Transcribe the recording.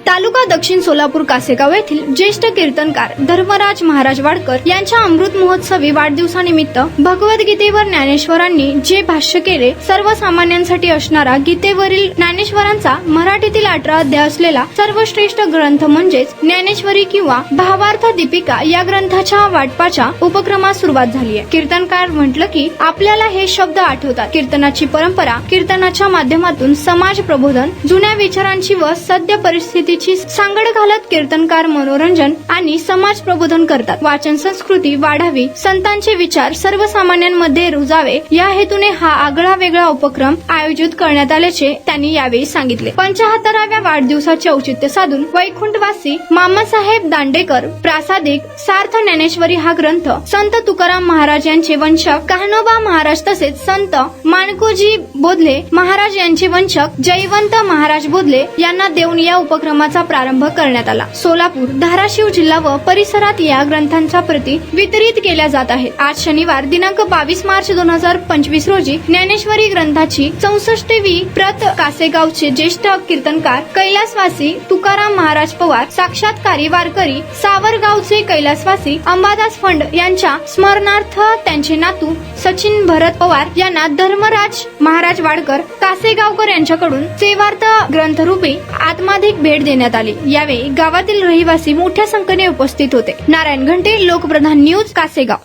तालुका दक्षिण सोलापूर कासेगाव येथील ज्येष्ठ कीर्तनकार धर्मराज महाराज वाडकर यांच्या अमृत महोत्सवी वाढदिवसानिमित्त भगवद्गीतेवर ज्ञानेश्वरांनी जे भाष्य केले, सर्वसामान्यांसाठी असणारा गीतेवरील ज्ञानेश्वरांचा मराठीतील 18 अध्याय असलेला सर्वश्रेष्ठ ग्रंथ म्हणजेच ज्ञानेश्वरी किंवा भावार्थ दीपिका या ग्रंथाच्या वाटपाच्या उपक्रमास सुरुवात झाली आहे। कीर्तनकार म्हटलं की आपल्याला हे शब्द आठवतात। कीर्तनाची परंपरा, कीर्तनाच्या माध्यमातून समाज प्रबोधन, जुन्या विचारांची व सद्य परिस्थितीची सांगड घालत कीर्तनकार मनोरंजन आणि समाज प्रबोधन करतात। वाचन संस्कृती वाढावी, संतांचे विचार सर्वसामान्यांमध्ये रुजावे या हेतूने हा आगळा वेगळा उपक्रम आयोजित करण्यात आल्याचे त्यांनी यावेळी सांगितले। 75व्या वाढदिवसाचे औचित्य साधून वैकुंठवासी मामासाहेब दांडेकर प्रासादिक सार्थ ज्ञानेश्वरी हा ग्रंथ संत तुकाराम महाराज यांचे वंशक कान्होबा महाराज तसेच संत माणकोजी बोधले महाराज यांचे वंशक जयवंत महाराज बोधले यांना देऊन या उपक्रमाचा प्रारंभ करण्यात आला। सोलापूर, धाराशिव जिल्हा व परिसरात या ग्रंथांच्या प्रती वितरित केल्या जात आहेत। आज शनिवार दिनांक 22 मार्च 2025 रोजी ज्ञानेश्वरी ग्रंथाची 64वी प्रत कासेगावचे ज्येष्ठ कीर्तनकार कैलासवासी तुकाराम महाराज पवार, साक्षात्कारी वारकरी सावरगावचे कैलासवासी अंबादास फंड यांच्या स्मरणार्थ त्यांचे नातू सचिन भरत पवार यांना धर्मराज महाराज वाडकर कासेगावकर यांच्याकडून सेवार्थ ग्रंथरूपी आत्माधिक भेट देण्यात आली। यावेळी गावातील रहिवासी मोठ्या संख्येने उपस्थित होते। नारायण घंटे, लोकप्रधान न्यूज, कासेगाव।